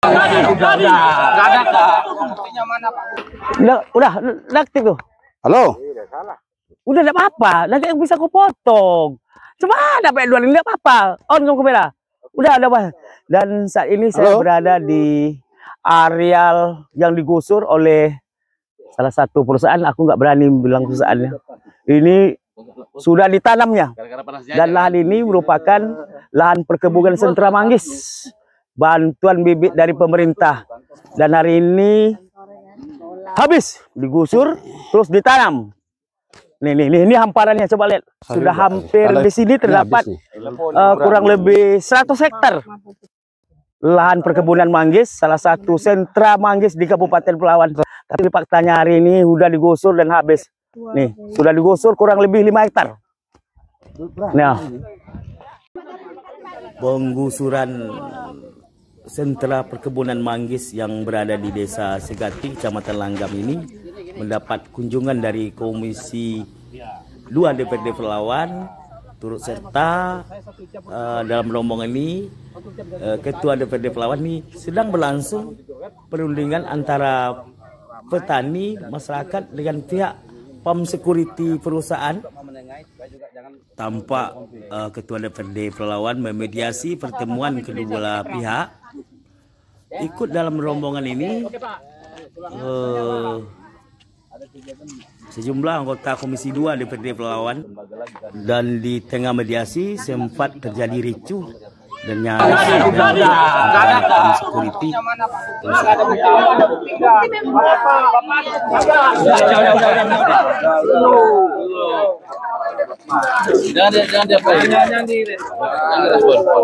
Udah aktif tuh. Halo. Udah enggak apa-apa, nanti yang bisa aku potong. Coba ada dua enggak apa-apa. On kamu kamera. Udah ada apa? Dan saat ini saya berada di areal yang digusur oleh salah satu perusahaan. Aku nggak berani bilang perusahaannya. Ini sudah ditanamnya. Dan lahan ini merupakan lahan perkebunan sentra manggis. Bantuan bibit dari pemerintah. Dan hari ini habis digusur terus ditanam. Ini hamparannya, coba lihat. Sudah hampir di sini terdapat kurang lebih 100 hektar lahan perkebunan manggis, salah satu sentra manggis di Kabupaten Pelawan. Tapi faktanya hari ini sudah digusur dan habis. Nih, sudah digusur kurang lebih 5 hektar. Nah, penggusuran sentra perkebunan manggis yang berada di Desa Segati, Kecamatan Langgam ini mendapat kunjungan dari Komisi 2 DPRD Pelawan, turut serta dalam rombongan ini Ketua DPRD Pelawan ini sedang berlangsung perundingan antara petani, masyarakat dengan pihak Pam Security perusahaan. Tampak Ketua DPRD Pelawan memediasi pertemuan kedua pihak. Ikut dalam rombongan ini sejumlah anggota Komisi 2 DPRD Pelawan, dan di tengah mediasi sempat terjadi ricuh dan nyaris security. Jangan diapain. Jangan respon.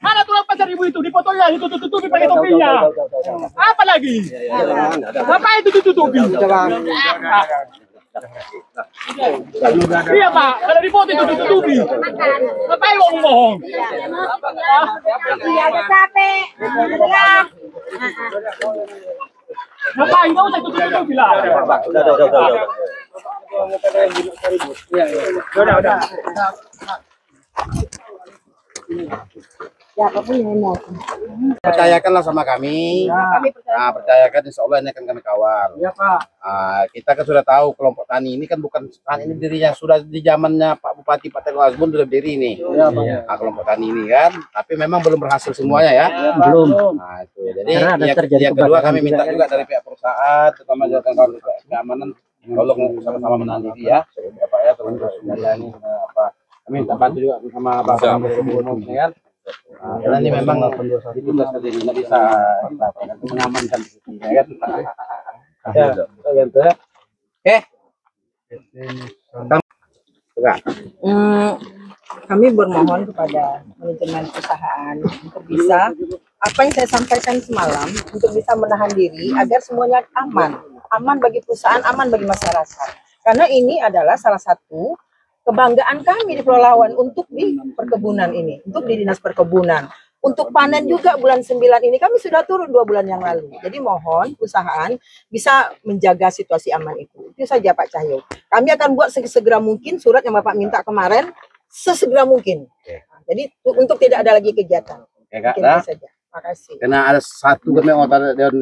Mana tulang pasar ibu itu dipotongnya, itu tutupi pakai topinya. Apa lagi? Apa itu tutupi? Iya Pak, kalau dipotong itu tutupi. Ngapain lo ngomong? Iya, capek. Ngapain kau saya tutupi lah? Udah. Ya, apapun yang mau. Percayakanlah sama kami. Nah, percayakan, insya Allah ini akan kami kawal. Ya Pak. Kita kan sudah tahu kelompok tani ini kan bukan ini dirinya sudah di zamannya Pak Bupati Pak Teguh Azmun sudah berdiri ini. Ya, kelompok tani ini kan, tapi memang belum berhasil semuanya ya. Belum. Nah, itu. Jadi yang kedua kami minta juga dari pihak perusahaan, terutama dari keamanan, tolong sama-sama menandiri ya. Bapak ya, tolong ini apa? Kami minta bantu juga sama Bapak kan. Karena ini memang ditugas sendiri, nggak bisa mengamankan ya kan. Ya, gitu ya. Kami bermohon kepada manajemen perusahaan untuk bisa apa yang saya sampaikan semalam, untuk bisa menahan diri agar semuanya aman bagi perusahaan, aman bagi masyarakat. Karena ini adalah salah satu kebanggaan kami di Pelawan untuk di perkebunan ini, untuk di dinas perkebunan. Untuk panen juga bulan 9 ini kami sudah turun 2 bulan yang lalu. Jadi mohon perusahaan bisa menjaga situasi aman itu. Itu saja Pak Cahyo. Kami akan buat sesegera mungkin surat yang Bapak minta kemarin, sesegera mungkin. Jadi untuk tidak ada lagi kegiatan. Kak, saja. Makasih. Karena ada satu Dewan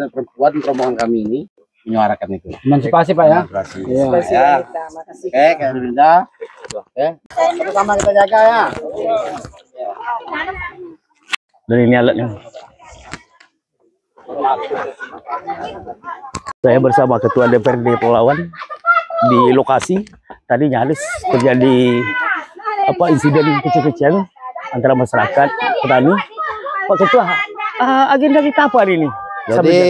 Perempuan rombongan kami ini menyuarakan itu. Emansipasi Pak ya. Makasih. Kak Linda. Sama-sama kita jaga ya. Dan ini alatnya. Saya bersama Ketua DPRD Pelawan di lokasi. Tadi nyaris terjadi insiden kecil-kecil antara masyarakat petani. Pak Ketua, agenda kita apa hari ini? Jadi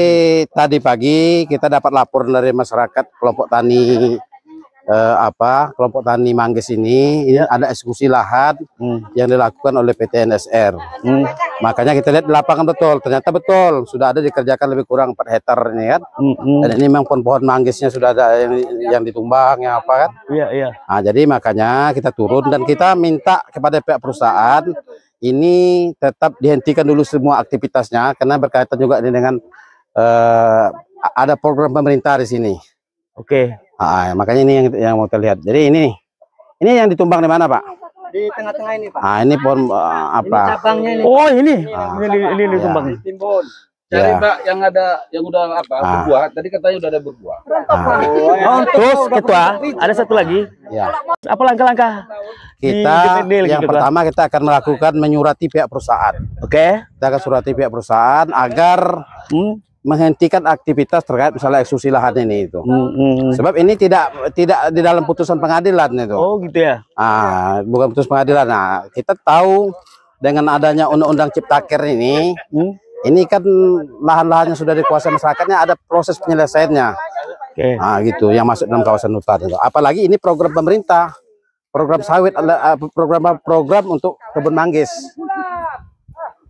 tadi pagi kita dapat laporan dari masyarakat kelompok tani kelompok tani manggis ini ada eksekusi lahan yang dilakukan oleh PT NSR. Makanya kita lihat di lapangan ternyata betul sudah ada dikerjakan lebih kurang 4 hektar ini kan. Dan ini memang pohon-pohon manggisnya sudah ada yang ditumbang yang apa kan. Iya. Nah, jadi makanya kita turun dan kita minta kepada pihak perusahaan ini tetap dihentikan dulu semua aktivitasnya karena berkaitan juga ini dengan ada program pemerintah di sini. Oke. Makanya ini yang mau terlihat. Jadi ini yang ditumbang di mana, Pak? Di tengah-tengah ini, Pak. Ini pohon apa? Cabangnya ini. Oh, ini ditumbang. Timbun. Cari Mbak yang udah berbuah. Tadi katanya udah ada berbuah. Oh, terus ketua, ada satu lagi. Ya. Apa langkah-langkah? Kita yang pertama kita akan melakukan menyurati pihak perusahaan. Oke. Kita akan surati pihak perusahaan agar menghentikan aktivitas terkait misalnya eksekusi lahan ini itu. Sebab ini tidak di dalam putusan pengadilan itu. Oh, gitu ya. Bukan putusan pengadilan. Nah, kita tahu dengan adanya undang-undang Ciptaker ini kan lahan-lahan yang sudah dikuasai masyarakatnya ada proses penyelesaiannya. Oke. Gitu yang masuk dalam kawasan hutan itu. Apalagi ini program pemerintah, program sawit, program untuk kebun manggis.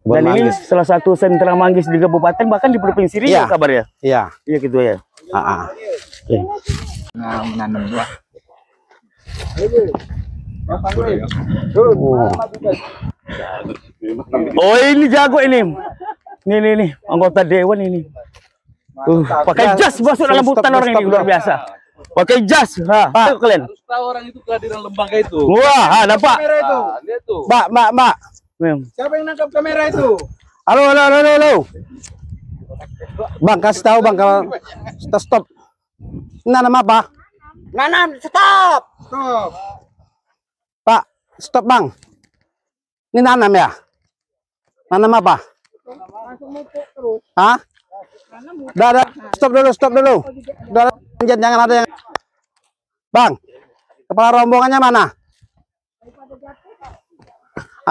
Dan ini salah satu sentra manggis di kabupaten, bahkan di provinsi Riau kabarnya. Iya. Iya gitu ya. Oke. Nah, menanam buah. Oh, ini jago ini. Nih, anggota dewan ini. Pakai jas masuk dalam hutan orang ini, luar biasa. Pakai jas. Pak, kalian. Harus tahu orang itu kehadiran lembaga itu. Wah, nampak. Lihat tuh. Mbak. Siapa yang nangkap kamera itu? Halo. Bang, kasih tahu Bang kalau stop. Nanam apa? Nanam, stop. Pak, stop Bang. Ini nanam ya? Nanam apa? Hah? Udah, stop dulu. Jangan ada yang... Bang, kepala rombongannya mana?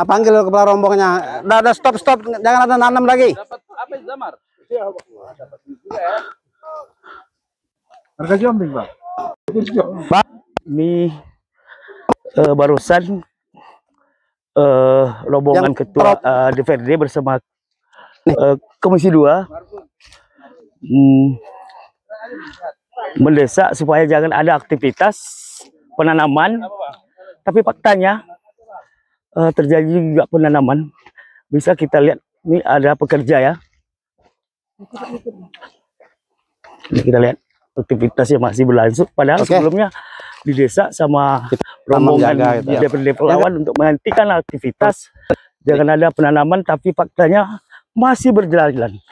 Panggil kepala rombongannya. Udah, stop. Jangan ada nanam lagi. Dapat apa Zamar? Harga jombing, Bang. Ini barusan rombongan ketua DPRD bersama Komisi 2 mendesak supaya jangan ada aktivitas penanaman, tapi faktanya terjadi juga penanaman. Bisa kita lihat, ini ada pekerja ya. Ini kita lihat aktivitasnya masih berlangsung, padahal sebelumnya didesak sama rombongan di DPRD Pelawan untuk menghentikan aktivitas, jangan ada penanaman, tapi faktanya masih berjalan.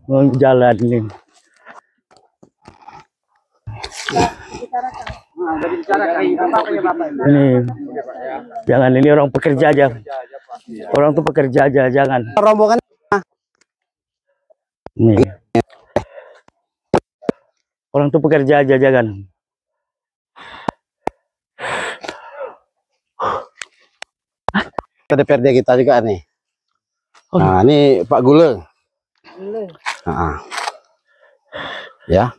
Ini. Ini jangan, ini orang pekerja aja. Orang tuh pekerja aja, jangan. Rombongan. Nih. Orang tuh pekerja aja, jangan. DPRD kita juga nih. Nah, ini Pak Gule. Ya.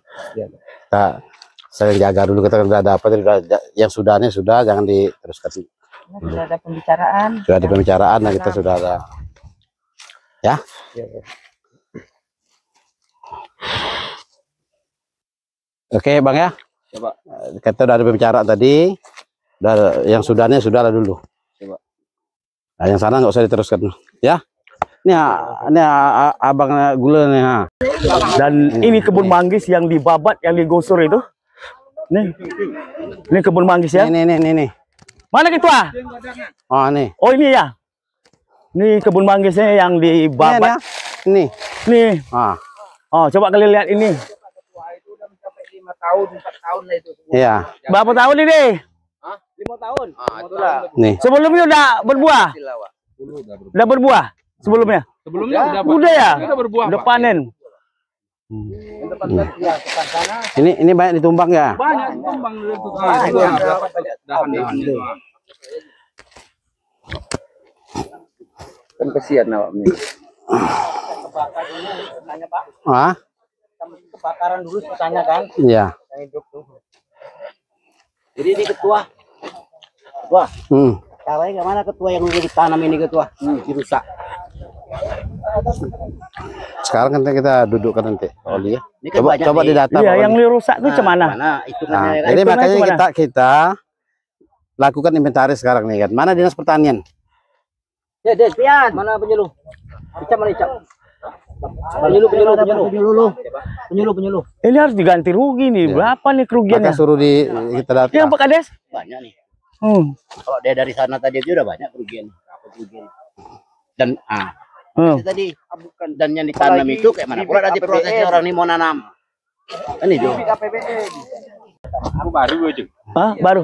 Saya jaga dulu, kita udah dapat, yang sudahnya sudah, jangan diteruskan. Sudah ada pembicaraan. Sudah ada pembicaraan, nah kita sudah ada. Ya. Oke Bang ya. Coba. Kita udah ada pembicaraan tadi. Yang sudahnya sudah ada dulu. Coba. Nah, yang sana nggak usah diteruskan. Ya. Ini Abang Gule nih. Dan ini kebun manggis yang dibabat, yang digusur itu. Ini kebun manggis ya. Ini. Mana ketua? Oh nih. Oh ini ya. Ini kebun manggisnya yang dibabat. Nih. Oh coba kalian lihat ini. 5 tahun, 4 tahun lah itu. Iya. Berapa tahun ini? 5 tahun. Nih. Sebelumnya udah berbuah. Udah berbuah sebelumnya. Sebelumnya udah ya. Udah berbuah. Udah panen. Ini banyak ditumbang ya. Banyak tumbang itu. Dahan-dahan. Kan kesian awak ini. Kebakaran dulu tanya kan? Iya. Yang hidup tuh. Jadi ini ketua. Ketua. Caranya gimana ketua yang udah ditanam ini ketua? Dirusak. Sekarang kan kita dudukkan nanti. Oh iya. Coba nih. didata. Iya, yang dirusak itu cemana? Jadi makanya kita lakukan inventaris sekarang nih kan. Mana Dinas Pertanian? Ya, Despian. Mana penyuluh? Icam mana Icam? Penyuluh. Ini harus diganti rugi nih. Ya. Berapa nih Maka kerugiannya? suruh kita data. Yang Pak Kades? Banyak nih. Hmm. Kalau dia dari sana tadi aja udah banyak kerugian. Dan tadi dan yang ditanam itu kayak mana pula nanti prosesnya orang ini mau nanam. Kan itu. Baru aja. Hah? Baru.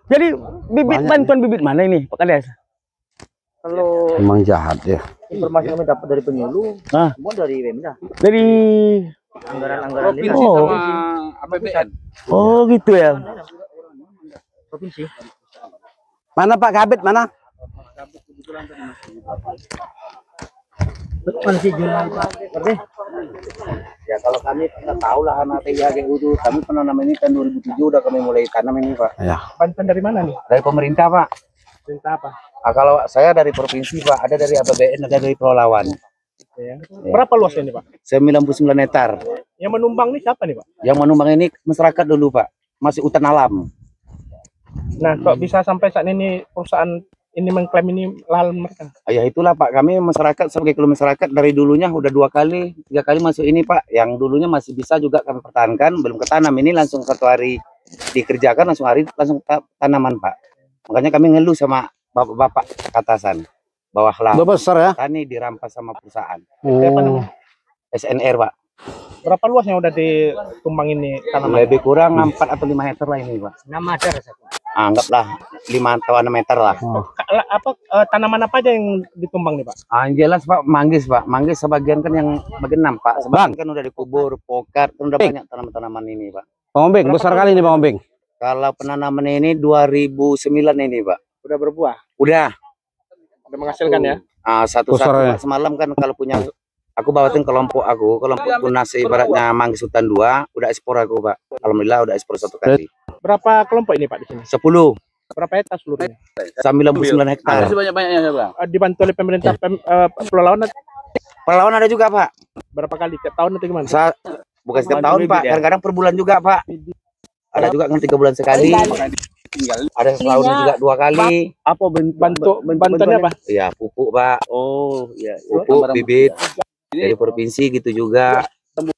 Jadi bibit bantuan bibit mana ini Pak Kades? Kalau Emang jahat ya. informasi kami dapat dari penyuluh, semua dari Pemda. Dari Anggaran-anggaran ini Provinsi sama APBN. oh gitu ya. provinsi. Mana Pak Kabit mana? Masih Jumat. Ya kalau kami pernah tahu lah anak TIHGU itu kami pernah nanam ini tahun 2007 udah kami mulai tanam ini Pak. Ya. Bantuan dari mana nih? Dari pemerintah Pak. Perintah apa? Kalau saya dari provinsi Pak, ada dari APBN, ada dari Pulau Lawan. Ya. Berapa luasnya ini Pak? 99 hektar. Yang menumbang nih siapa nih Pak? Yang menumbang ini masyarakat dulu Pak, masih hutan alam. Nah, kok bisa sampai saat ini perusahaan ini mengklaim ini lahan mereka? Ya itulah Pak, kami masyarakat sebagai kelompok masyarakat dari dulunya udah 2 kali, 3 kali masuk ini Pak. Yang dulunya masih bisa juga kami pertahankan, belum ketanam ini langsung 1 hari dikerjakan langsung tanaman Pak. Makanya kami ngeluh sama bapak-bapak atasan bawahlah Udah besar ya? tani dirampas sama perusahaan. Siapa namanya? SNR Pak. Berapa luas yang udah ditumbang ini tanaman? Lebih kurang 4 atau 5 hektar lah ini Pak. 6 ada rasanya. Anggaplah 5 atau 6 meter lah. Tanaman apa aja yang ditumbang nih Pak? Jelas Pak, manggis Pak. Manggis sebagian kan yang bagian 6 Pak. Sebagian kan udah dikubur, pokat, kan udah banyak tanaman-tanaman ini Pak. Bang Ombeng, besar kali ini Bang Ombeng. Kalau penanaman ini 2009 ini Pak. Udah berbuah? Udah. Udah menghasilkan ya? Satu-satu Besar ya? Pak. Semalam kan kalau punya aku bawatin kelompok tunas ibaratnya manggis hutan 2, udah ekspor aku Pak. Alhamdulillah udah ekspor 1 kali. Berapa kelompok ini Pak di sini? 10. Berapa hektar seluruhnya? 99 hektar. Sebanyak-banyaknya ya Bang. Dibantu oleh pemerintah Pulau Lawan Perlawan ada juga Pak. berapa kali? Tiap tahun atau gimana? Bukan setiap tahun Pak, kadang-kadang per bulan juga Pak. Ada juga kan 3 bulan sekali. Ada setahun juga 2 kali. Apa Bantuannya apa? Ya pupuk Pak. Oh, ya. Pupuk bibit dari provinsi gitu juga,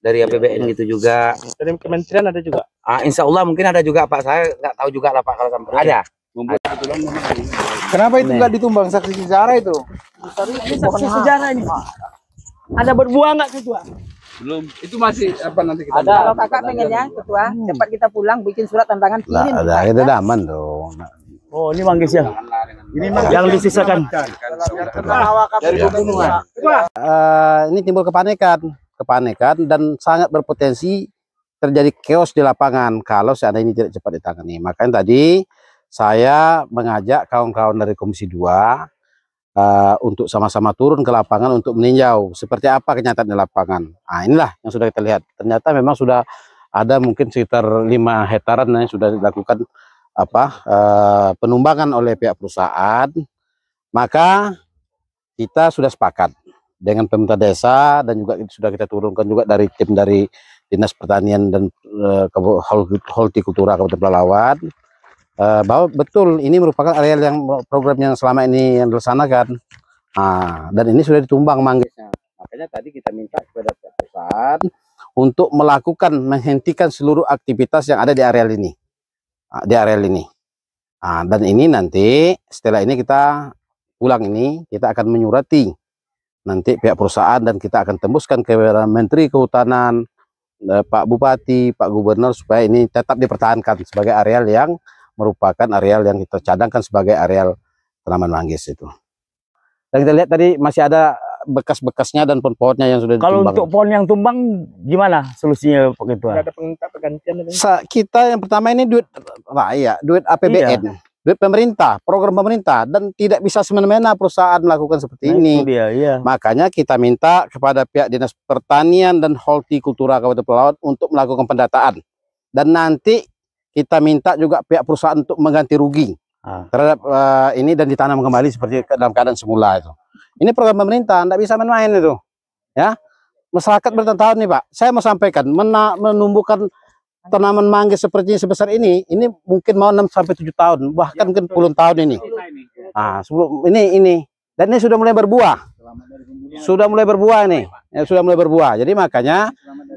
dari APBN gitu juga. Dari kementerian ada juga. Insya Allah mungkin ada juga Pak, saya nggak tahu juga lah Pak kalau sampai ada. Kenapa itu nggak ditumbang saksi sejarah itu? Saksi sejarah ini. Ada berbuah nggak ketua? Belum. Itu masih apa nanti kita Kalau kakak pengennya ketua cepat kita pulang bikin surat tantangan kirim. Ada, kita daman dong. Oh, ini manggis ya. Ini yang disisakan. Dari pembunuhan. Ini timbul kepanikan dan sangat berpotensi terjadi chaos di lapangan kalau seandainya ini tidak cepat ditangani. Makanya tadi saya mengajak kawan-kawan dari Komisi 2 untuk sama-sama turun ke lapangan untuk meninjau seperti apa kenyataan di lapangan. Inilah yang sudah kita lihat. Ternyata memang sudah ada mungkin sekitar 5 hektaran yang sudah dilakukan penumbangan oleh pihak perusahaan. Maka kita sudah sepakat dengan pemerintah desa dan juga sudah kita turunkan juga dari tim dari Dinas Pertanian dan Hortikultura Kabupaten Pelalawan bahwa betul ini merupakan areal yang program yang selama ini yang dilaksanakan. Dan ini sudah ditumbang manggisnya. Makanya tadi kita minta kepada perusahaan untuk menghentikan seluruh aktivitas yang ada di areal ini. Dan ini nanti setelah ini kita pulang ini kita akan menyurati nanti pihak perusahaan dan kita akan tembuskan ke Menteri Kehutanan, Pak Bupati, Pak Gubernur supaya ini tetap dipertahankan sebagai areal yang merupakan areal yang kita cadangkan sebagai areal tanaman manggis itu. Dan kita lihat tadi masih ada bekas-bekasnya dan pohon-pohonnya yang sudah Kalau ditumbang. untuk pohon yang tumbang gimana solusinya Pak Ketua? Ada pergantian ada. Kita yang pertama ini duit rakyat, duit APBN, duit pemerintah, program pemerintah, dan tidak bisa semena-mena perusahaan melakukan seperti ini. Itu dia, iya. Makanya kita minta kepada pihak Dinas Pertanian dan Hortikultura Kabupaten Pelalawan untuk melakukan pendataan. Dan nanti kita minta juga pihak perusahaan untuk mengganti rugi terhadap ini dan ditanam kembali seperti dalam keadaan semula itu. Ini program pemerintah, tidak bisa main-main itu. Ya, masyarakat bertahun-tahun nih Pak. Saya mau sampaikan, menumbuhkan tanaman manggis seperti sebesar ini mungkin mau 6 sampai 7 tahun, bahkan mungkin puluhan tahun ini. Sebelum ini dan ini sudah mulai berbuah. Sudah mulai berbuah nih. sudah mulai berbuah. Jadi makanya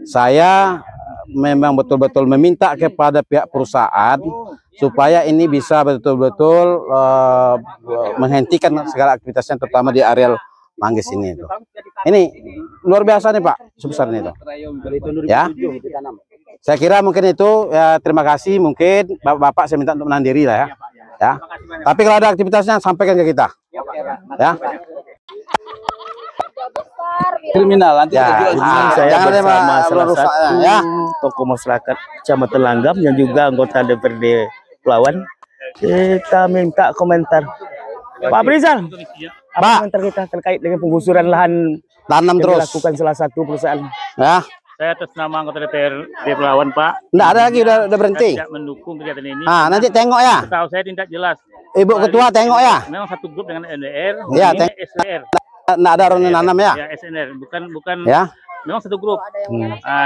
saya memang betul-betul meminta kepada pihak perusahaan supaya ini bisa betul-betul menghentikan segala aktivitasnya, terutama di areal manggis ini. Ini luar biasa nih Pak, sebesar ini tuh. Ya, saya kira mungkin itu. Ya, terima kasih. Mungkin Bapak saya minta untuk menahan diri lah ya. Ya. Tapi kalau ada aktivitasnya sampaikan ke kita. Ya. Kriminal nanti Ya, Saya jangan ada bersama salah rusak, satu ya. tokoh masyarakat Kecamatan Langgam yang juga anggota DPRD Pelawan. Kita minta komentar Pak Brizal, apa komentar kita terkait dengan penggusuran lahan Tanam yang terus. dilakukan salah satu perusahaan? Ya. Saya atas nama anggota DPRD Pelawan, Pak. Enggak ada lagi, udah berhenti. Saya tidak mendukung kegiatan ini. Nanti tengok ya. Tahu saya tidak jelas. Ibu ketua tengok ya. Memang satu grup dengan NDR, Ya, ini SWR. Enggak ada orang yang nanam ya. Ya, SNR, bukan. Ya. Memang satu grup.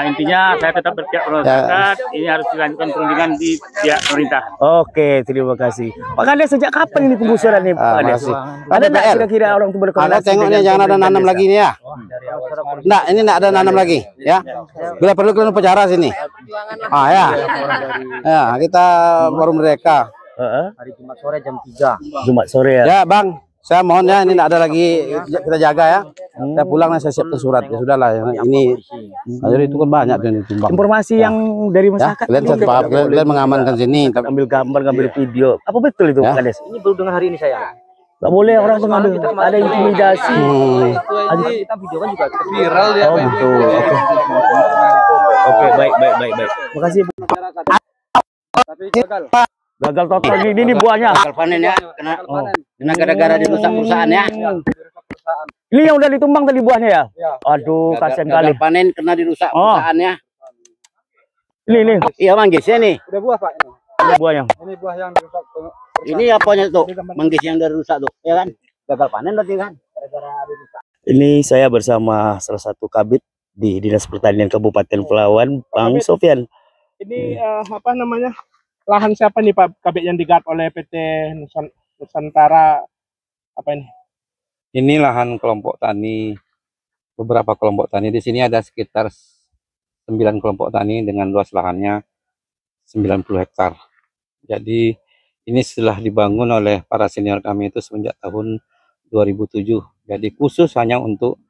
Intinya saya tetap berpihak masyarakat. Ini harus dilanjutkan perundingan di pihak pemerintah. Oke, terima kasih. Pak Kades, sejak kapan ini penggusuran nih Pak Kades? makasih. Ada nggak PR. kira-kira orang itu Ada berkoordinasi tengoknya, dengan jangan ada pemerintah nanam desa? lagi nih ya. Enggak, ini enggak ada nanam lagi ya. Bila perlu kalian bicara sini. Ya. Ya, kita baru mereka. Hari Jumat sore jam 3. Jumat sore ya. Ya, Bang. Saya mohon ya, ini enggak ada lagi, kita jaga ya. Kita pulang saya siapkan surat. Ya sudahlah, ini jadi itu kan banyak tuh yang ditumbang. Informasi yang dari Ya, masyarakat. kalian ini kalian mengamankan sini. Tapi ambil gambar, ngambil video. Apa betul itu Ya. Pak Kades? Ini baru dengar hari ini saya. Nggak boleh orang tuh ngambil, ada intimidasi. Kita video kan juga viral ya. Oh, betul. Oke, baik. Makasih. Gagal total ini buahnya. gagal panen ya, kena gara-gara dirusak perusahaan ya. Ini yang udah ditumbang tadi buahnya ya? Aduh, kasihan kali. Gagal panen kena dirusak Oh. perusahaannya. Ini Iya, manggisnya nih. Udah buah Pak. ini buahnya. Ini buah yang rusak. Ini apanya tuh? Manggis yang udah rusak tuh, ya kan? Gagal panen berarti kan? Ini saya bersama salah satu kabit di Dinas Pertanian Kabupaten Pelawan, Bang Sofyan. Ini apa namanya? Lahan siapa nih Pak Kabit yang digarap oleh PT Nusantara apa ini? Ini lahan kelompok tani, beberapa kelompok tani. Di sini ada sekitar 9 kelompok tani dengan luas lahannya 90 hektar. Jadi ini setelah dibangun oleh para senior kami itu semenjak tahun 2007. Jadi khusus hanya untuk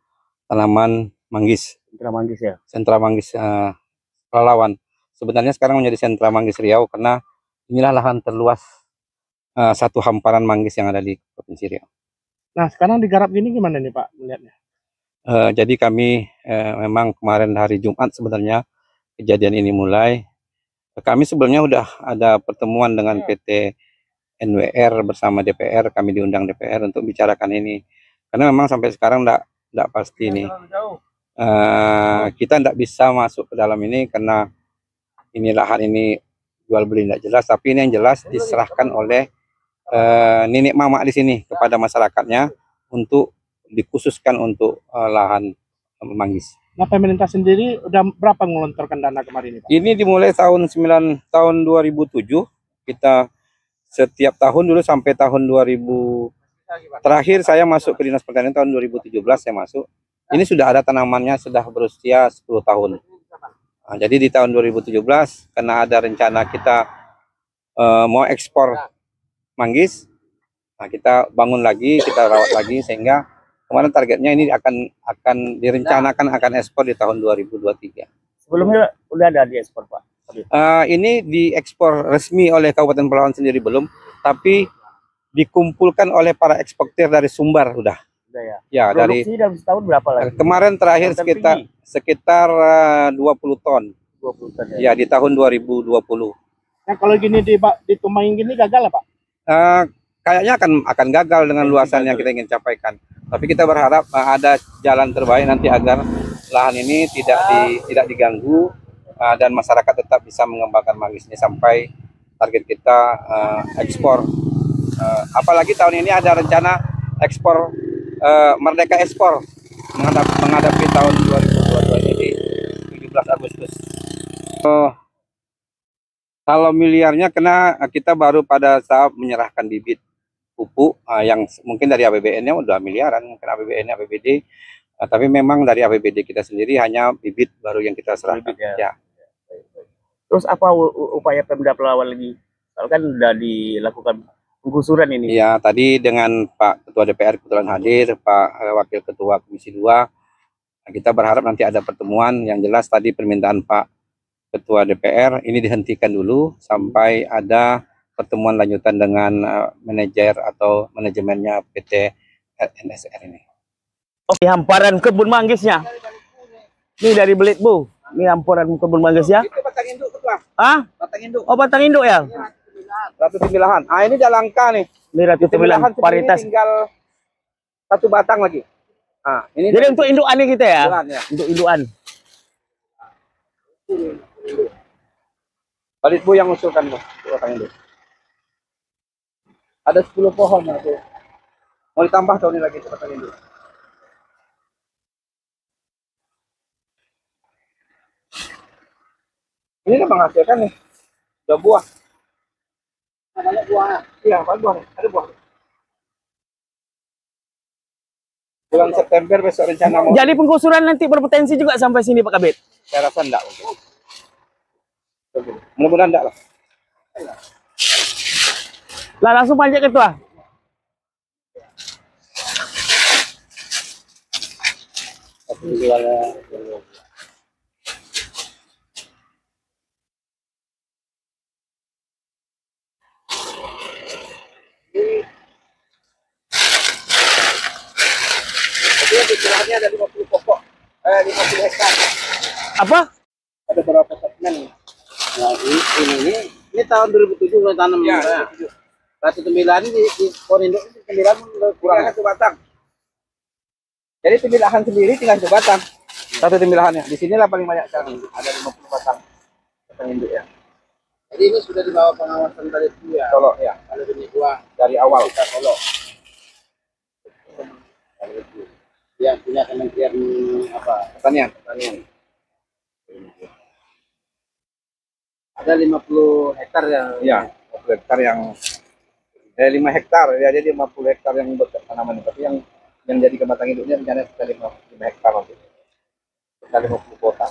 tanaman manggis. Sentra Manggis ya. Sentra manggis Pelawan. Sebenarnya sekarang menjadi sentra manggis Riau karena inilah lahan terluas satu hamparan manggis yang ada di Provinsi Riau. Nah sekarang digarap gini gimana nih Pak melihatnya? Jadi kami memang kemarin hari Jumat sebenarnya kejadian ini mulai. Kami sebelumnya udah ada pertemuan dengan PT NWR bersama DPR. Kami diundang DPR untuk bicarakan ini. Karena memang sampai sekarang enggak pasti nih. Kita enggak bisa masuk ke dalam ini karena ini lahan ini jual beli tidak jelas, tapi ini yang jelas diserahkan oleh nenek mama di sini kepada masyarakatnya untuk dikhususkan untuk lahan manggis. Nah pemerintah sendiri udah berapa ngelontorkan dana kemarin ini Pak? Ini dimulai tahun 2007, kita setiap tahun dulu sampai tahun 2000. Terakhir saya masuk ke Dinas Pertanian tahun 2017 saya masuk. Ini sudah ada tanamannya sudah berusia 10 tahun. Nah, jadi di tahun 2017 karena ada rencana kita mau ekspor manggis, nah kita bangun lagi, kita rawat lagi sehingga kemarin targetnya ini akan direncanakan akan ekspor di tahun 2023. Sebelumnya udah ada di ekspor Pak. Ini diekspor resmi oleh Kabupaten Pelawan sendiri belum, tapi dikumpulkan oleh para eksportir dari Sumbar udah. Ya, dari Produksi dalam setahun berapa lagi? kemarin terakhir sekitar 20 ton. 20 ton Ya, di tahun 2020. Nah kalau gini ditumbangin gini gagal lah Pak? Kayaknya akan gagal dengan luasan yang kita ingin capaikan. Tapi kita berharap ada jalan terbaik nanti agar lahan ini tidak diganggu dan masyarakat tetap bisa mengembangkan manggis ini sampai target kita ekspor. Apalagi tahun ini ada rencana ekspor Merdeka Ekspor menghadapi tahun 2022 ini 17 Agustus. Kalau miliarnya kena kita baru pada saat menyerahkan bibit pupuk yang mungkin dari APBN-nya udah miliaran, mungkin APBN-nya APBD Tapi memang dari APBD kita sendiri hanya bibit baru yang kita serahkan. Ya. Terus apa upaya Pemda Pelawat lagi? Kalau kan sudah dilakukan penggusuran ini. Ya, tadi dengan Pak Ketua DPR kebetulan hadir, Pak Wakil Ketua Komisi 2, kita berharap nanti ada pertemuan. Yang jelas tadi permintaan Pak Ketua DPR ini dihentikan dulu sampai ada pertemuan lanjutan dengan manajer atau manajemennya PT NSR ini. Oke, hamparan kebun manggisnya. Ini dari Belit, Bu. Ini hamparan kebun manggisnya. Itu batang induk, Ketua. Ah? Batang induk. Oh, batang induk ya? Ratu Tembilahan. Ah, ini udah langka nih. Ini Ratu Tembilahan paritas. Tinggal satu batang lagi. Ah, ini jadi untuk indukan kita ya? indukan, ya. Untuk indukan. Balit Bu yang usulkan, Bu. Batang induk. Ada 10 pohon ya, Bu. Mau ditambah tahun ini lagi batang induk. Ini udah menghasilkan nih. Udah buah. Banyak buah. Iya, banyak buah nih. Ada buah. Bulan September besok rencana mau. Jadi penggusuran nanti berpotensi juga sampai sini Pak Kabit? Saya rasa enggak. Mudah-mudahan enggak lah. Lah langsung panjat Ketua. Istilahnya ada 50 pokok, 50 hektar. Apa? Ada berapa segmen? Nah, ini tahun 2007 mulai tanam. Ya, Ratu Tembilahan di pohon induk Tembilahan kurang satu batang. Jadi Tembilahan sendiri tinggal satu batang. Satu Tembilahannya. Di sinilah paling banyak sekarang. Ada 50 batang induk ya. Jadi ini sudah di bawah pengawasan dari ya. Solo ya. Kalau ini gua dari awal kita Solo. Ya, punya Kementerian apa? Pertanian. Ada 50 hektar yang 50 hektar yang 5 hektar ya, jadi 50 hektar yang buat tanaman, tapi yang jadi kebatang induknya rencana sekitar 5 hektar nanti. Sekitar 50 kota.